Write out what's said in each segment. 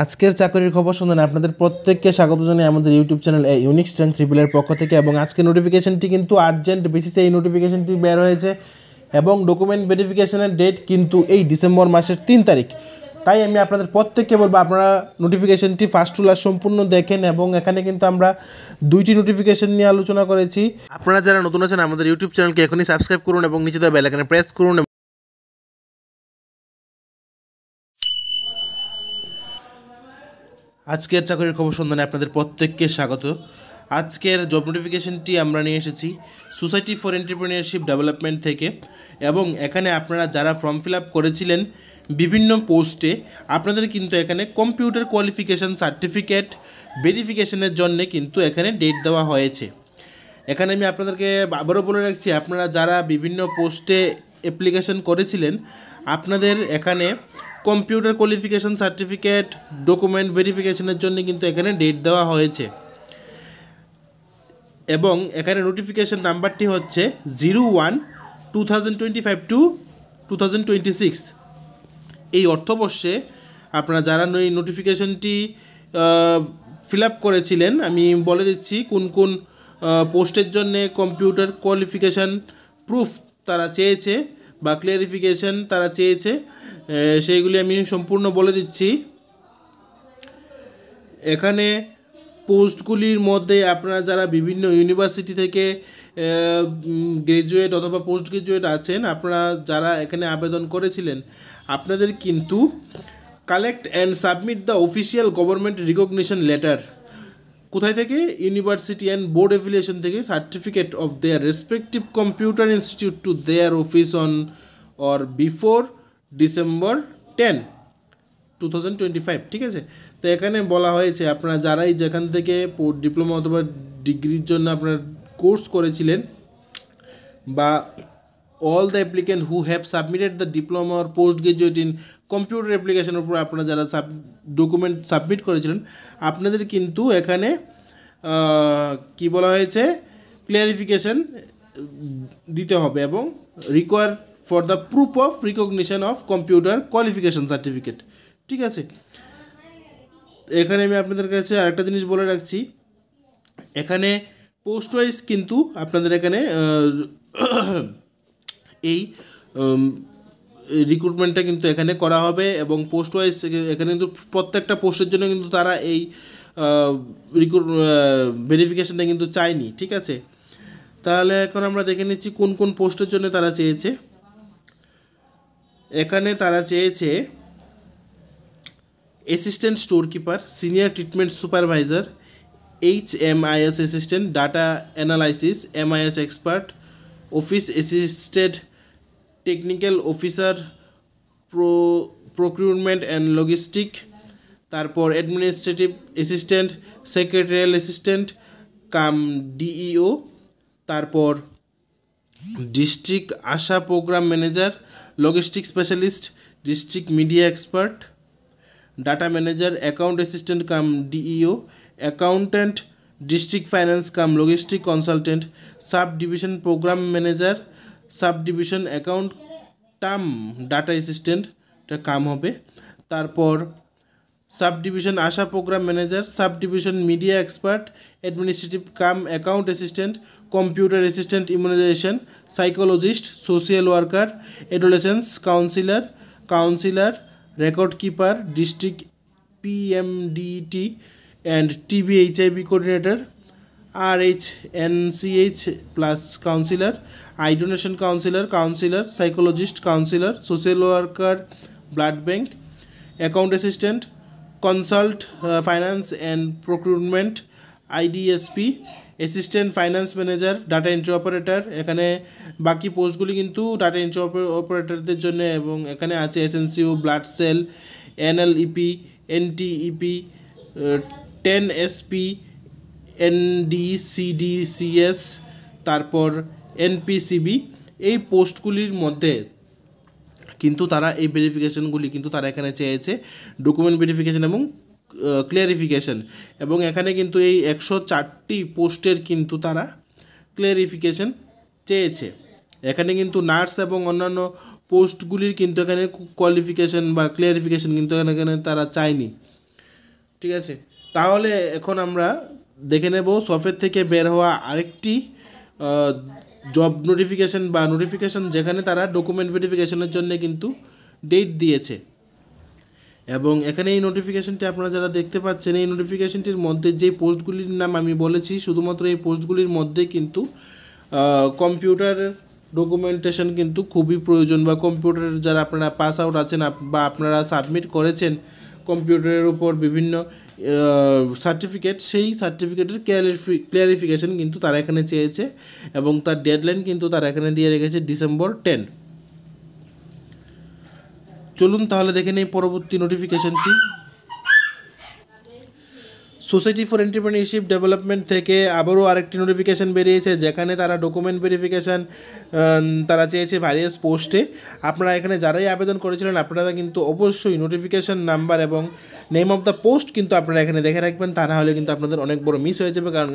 আজকের চাকরির খবর শুনলেন আপনাদের প্রত্যেককে স্বাগত জানাই আমাদের ইউটিউব চ্যানেল ইউনিক স্ট্রেংথ ট্রিপলের পক্ষ থেকে। এবং আজকের নোটিফিকেশনটি কিন্তু আর্জেন্ট বেসিসে এই নোটিফিকেশনটি বের হয়েছে এবং ডকুমেন্ট ভেরিফিকেশনের ডেট কিন্তু এই ডিসেম্বর মাসের 3 তারিখ। তাই আমি আপনাদের প্রত্যেককে বলবো আপনারা নোটিফিকেশনটি ফার্স্ট টু লাস্ট সম্পূর্ণ দেখেন। এবং এখানে কিন্তু আমরা 2টি নোটিফিকেশন নিয়ে আলোচনা করেছি। আপনারা যারা নতুন আছেন আমাদের ইউটিউব চ্যানেলকে এখনই সাবস্ক্রাইব করুন এবং নিচে দেওয়া বেল আইকনে প্রেস করুন। আজকের চাকরির খবর সন্ধানে আপনাদের প্রত্যেককে স্বাগত। আজকের জব নোটিফিকেশনটি আমরা নিয়ে এসেছি সোসাইটি ফর এন্টারপ্রেনিয়রশিপ ডেভেলপমেন্ট থেকে। এবং এখানে আপনারা যারা ফর্ম ফিল আপ করেছিলেন বিভিন্ন পোস্টে, আপনাদের কিন্তু এখানে কম্পিউটার কোয়ালিফিকেশান সার্টিফিকেট ভেরিফিকেশনের জন্য কিন্তু এখানে ডেট দেওয়া হয়েছে। এখানে আমি আপনাদেরকে আবারও বলে রাখছি, আপনারা যারা বিভিন্ন পোস্টে অ্যাপ্লিকেশন করেছিলেন আপনাদের এখানে কম্পিউটার কোয়ালিফিকেশান সার্টিফিকেট ডকুমেন্ট ভেরিফিকেশনের জন্য কিন্তু এখানে ডেট দেওয়া হয়েছে। এবং এখানে নোটিফিকেশন নাম্বারটি হচ্ছে 01/2025 টু 2026। এই অর্থবর্ষে আপনারা যারা এই নোটিফিকেশনটি ফিল আপ করেছিলেন আমি বলে দিচ্ছি কোন কোন পোস্টের জন্যে কম্পিউটার কোয়ালিফিকেশান প্রুফ তারা চেয়েছে বা ক্লিয়ারিফিকেশান তারা চেয়েছে, সেইগুলি আমি সম্পূর্ণ বলে দিচ্ছি। এখানে পোস্টগুলির মধ্যে আপনারা যারা বিভিন্ন ইউনিভার্সিটি থেকে গ্র্যাজুয়েট অথবা পোস্ট গ্র্যাজুয়েট আছেন, আপনারা যারা এখানে আবেদন করেছিলেন আপনাদের কিন্তু collect and submit the official government recognition letter, কোথায় থেকে? ইউনিভার্সিটি অ্যান্ড বোর্ড অ্যাফিলিয়েশন থেকে, certificate of their respective computer institute to their office on or before December 10, 2025। ঠিক আছে, তো এখানে বলা হয়েছে আপনারা যারাই যেখান থেকে ডিপ্লোমা অথবা ডিগ্রির জন্য আপনার কোর্স করেছিলেন বা all the applicant who have submitted the diploma or post graduate in computer application উপর আপনারা যারা ডকুমেন্ট সাবমিট করেছিলেন আপনাদের কিন্তু এখানে কি বলা হয়েছে ক্লিয়ারিফিকেশন দিতে হবে এবং require for the proof of recognition of computer qualification certificate. ঠিক আছে, এখানে আমি আপনাদের কাছে আরেকটা জিনিস বলে রাখছি, এখানে পোস্ট ওয়াইজ কিন্তু আপনাদের এখানে এই রিক্রুটমেন্টটা কিন্তু এখানে করা হবে এবং পোস্ট ওয়াইজ এখানে কিন্তু প্রত্যেকটা পোস্টের জন্য কিন্তু তারা এই ভেরিফিকেশনটা কিন্তু চায়নি। ঠিক আছে, তাহলে এখন আমরা দেখে নিচ্ছি কোন কোন পোস্টের জন্য তারা চেয়েছে। এখানে তারা চেয়েছে assistant store keeper, senior treatment supervisor, HMIS assistant, data analysis MIS expert, office assistant, technical officer, procurement and logistic, তারপর administrative assistant, secretarial assistant cum DEO, তারপর district ASHA programme manager, logistic specialist, district media expert, data manager, account assistant cum DEO, accountant, district finance cum logistic consultant, sub division programme manager, sub division account cum data assistant, এটা কাম হবে। তারপর sub division ASHA programme manager, sub division media expert, administrative cum account assistant, computer assistant immunisation, psychologist, social worker, adolescence counsellor, record keeper, district PMDT and TB HIV coordinator, RHNCH plus counsellor, eye donation counsellor, psychologist counsellor, social worker, blood bank, account assistant, consult finance and procurement, IDSP, assistant finance manager, data entry operator. এখানে বাকি পোস্টগুলি কিন্তু data entry অপারেটরদের জন্য এবং এখানে আছে SNCO, blood cell, NLEP, NTEP, 10SP, NDCDCS, তারপর NPCB। এই পোস্টগুলির মধ্যে কিন্তু তারা এই ভেরিফিকেশনগুলি কিন্তু তারা এখানে চেয়েছে ডকুমেন্ট ভেরিফিকেশন এবং ক্লিয়ারিফিকেশন। এবং এখানে কিন্তু এই 104টি পোস্টের কিন্তু তারা ক্লিয়ারিফিকেশন চেয়েছে। এখানে কিন্তু নার্স এবং অন্যান্য পোস্টগুলির কিন্তু এখানে কোয়ালিফিকেশন বা ক্লিয়ারিফিকেশন কিন্তু এখানে তারা চায়নি। ঠিক আছে। তাহলে এখন আমরা দেখে নেব সফেদ থেকে বের হওয়া আরেকটি জব নোটিফিকেশন বা নোটিফিকেশন, যেখানে তারা ডকুমেন্ট ভেরিফিকেশনের জন্য কিন্তু ডেট দিয়েছে। এবং এখানে এই নোটিফিকেশনটি আপনারা যারা দেখতে পাচ্ছেন, এই নোটিফিকেশনটির মধ্যে যে পোস্টগুলির নাম আমি বলেছি, শুধুমাত্র এই পোস্টগুলির মধ্যে কিন্তু কম্পিউটার ডকুমেন্টেশন কিন্তু খুবই প্রয়োজন, বা কম্পিউটারের যারা আপনারা পাস আউট আছেন বা আপনারা সাবমিট করেছেন কম্পিউটারের উপর বিভিন্ন সার্টিফিকেট, সেই সার্টিফিকেটের ক্লিয়ারিফিকেশন কিন্তু তারা এখানে চেয়েছে, এবং তার ডেডলাইন কিন্তু তারা এখানে দিয়ে রেখেছে December 10। চলুন তাহলে দেখে নেই পরবর্তী নোটিফিকেশনটি। সোসাইটি ফর এন্টারপ্রেনিউরশিপ ডেভেলপমেন্ট থেকে আবারও আরেকটি নোটিফিকেশান বেরিয়েছে, যেখানে তারা ডকুমেন্ট ভেরিফিকেশান তারা চেয়েছে ভ্যারিয়াস পোস্টে। আপনারা এখানে যারাই আবেদন করেছিলেন, আপনারা কিন্তু অবশ্যই নোটিফিকেশান নাম্বার এবং নেম অফ দ্য পোস্ট কিন্তু আপনারা এখানে দেখে রাখবেন, তা না হলে কিন্তু আপনাদের অনেক বড় মিস হয়ে যাবে। কারণ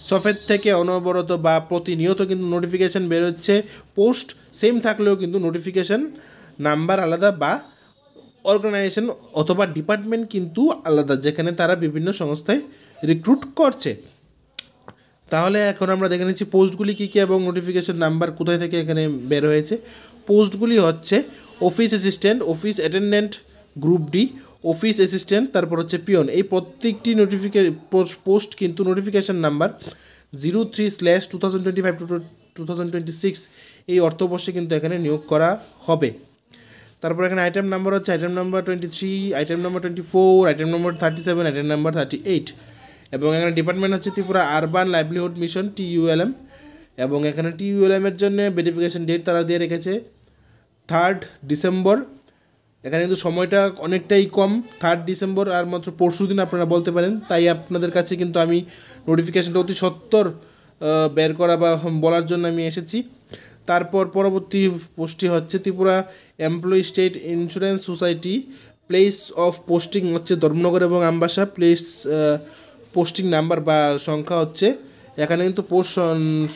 সফেদ থেকে অনবরত বা প্রতিনিয়ত কিন্তু নোটিফিকেশান বেরোচ্ছে, পোস্ট সেম থাকলেও কিন্তু নোটিফিকেশান নাম্বার আলাদা বা অর্গানাইজেশন অথবা ডিপার্টমেন্ট কিন্তু আলাদা, যেখানে তারা বিভিন্ন সংস্থায় রিক্রুট করছে। তাহলে এখন আমরা দেখে নিচ্ছি পোস্টগুলি কী কী এবং নোটিফিকেশন নাম্বার কোথায় থেকে এখানে বের হয়েছে। পোস্টগুলি হচ্ছে office assistant, office attendant, group D, office assistant, তারপর হচ্ছে পিয়ন। এই প্রত্যেকটি পোস্ট কিন্তু নোটিফিকেশন নাম্বার 03/2025-2026 এই অর্থবর্ষে কিন্তু এখানে নিয়োগ করা হবে। তারপর এখানে আইটেম নাম্বার হচ্ছে item number 23, item number 24, item number 37, item number 38। এবং এখানে ডিপার্টমেন্ট হচ্ছে Tripura urban livelihood mission TULM। এবং এখানে TULM এর জন্য ভেরিফিকেশন ডেট তারা দিয়ে রেখেছে 3rd December। এখানে কিন্তু সময়টা অনেকটাই কম, 3rd December, আর মাত্র পরশু দিন আপনারা বলতে পারেন। তাই আপনাদের কাছে কিন্তু আমি নোটিফিকেশনটা অতি সত্বর বের করা বা বলার জন্য আমি এসেছি। তারপর পরবর্তী পোস্টটি হচ্ছে Tripura employee state insurance society, place of posting হচ্ছে ধর্মনগর এবং আমবাসা, প্লেস পোস্টিং নাম্বার বা সংখ্যা হচ্ছে, এখানে কিন্তু পোস্ট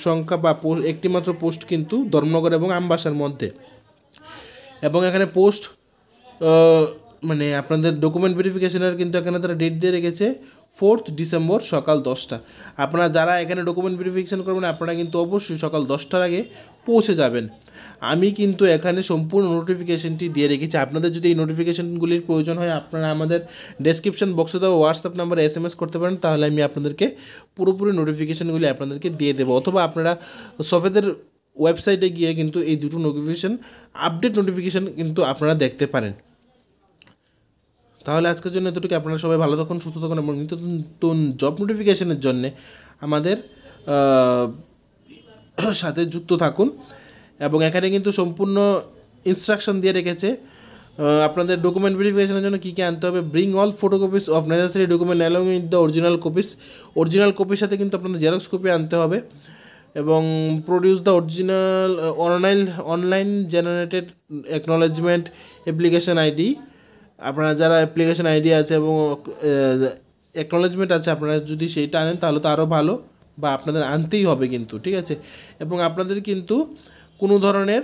সংখ্যা বা একটি মাত্র পোস্ট কিন্তু ধর্মনগর এবং আমবাসার মধ্যে। এবং এখানে পোস্ট মানে আপনাদের ডকুমেন্ট ভেরিফিকেশনের কিন্তু এখানে তারা ডেট দিয়ে রেখেছে 4th December সকাল 10টা। আপনারা যারা এখানে ডকুমেন্ট ভেরিফিকেশন করবেন, আপনারা কিন্তু অবশ্যই সকাল 10টার আগে পৌঁছে যাবেন। আমি কিন্তু এখানে সম্পূর্ণ নোটিফিকেশনটি দিয়ে রেখেছি। আপনাদের যদি এই নোটিফিকেশনগুলির প্রয়োজন হয়, আপনারা আমাদের ডেসক্রিপশন বক্সে দেওয়া হোয়াটসঅ্যাপ নাম্বারে SMS করতে পারেন, তাহলে আমি আপনাদেরকে পুরোপুরি নোটিফিকেশনগুলি আপনাদেরকে দিয়ে দেবো। অথবা আপনারা সফেদের ওয়েবসাইটে গিয়ে কিন্তু এই দুটো নোটিফিকেশন আপডেট নোটিফিকেশন কিন্তু আপনারা দেখতে পারেন। তাহলে আজকের জন্য এতটুকু। আপনারা সবাই ভালো থাকুন, সুস্থ থাকুন এবং নিত্য নতুন জব নোটিফিকেশনের জন্য আমাদের সাথে যুক্ত থাকুন। এবং এখানে কিন্তু সম্পূর্ণ ইনস্ট্রাকশন দিয়ে রেখেছে আপনাদের ডকুমেন্ট ভেরিফিকেশনের জন্য কী কী আনতে হবে। Bring all photocopies of necessary document along with the original copies. Original কপির সাথে কিন্তু আপনাদের জেরক্স কপি আনতে হবে। এবং produce the original online generated acknowledgement application ID. আপনারা যারা অ্যাপ্লিকেশন আইডি আছে এবং অ্যাকনোলেজমেন্ট আছে, আপনারা যদি সেইটা আনেন তাহলে তো আরও ভালো, বা আপনাদের আনতেই হবে কিন্তু, ঠিক আছে। এবং আপনাদের কিন্তু কোনো ধরনের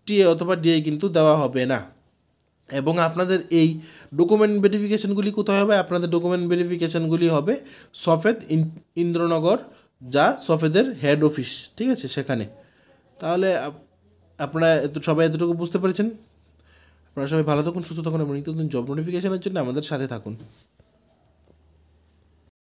টিএ অথবা ডিএ কিন্তু দেওয়া হবে না। এবং আপনাদের এই ডকুমেন্ট ভেরিফিকেশনগুলি কোথায় হবে? আপনাদের ডকুমেন্ট ভেরিফিকেশনগুলি হবে সফেদ ইন্দ্রনগর, যা সফেদের হেড অফিস, ঠিক আছে, সেখানে। তাহলে আপনারা সবাই এতটুকু বুঝতে পেরেছেন। আপনারা সবাই ভালো থাকুন, সুস্থ থাকুন এবং নিত্য নতুন জব নোটিফিকেশনের জন্য আমাদের সাথে থাকুন।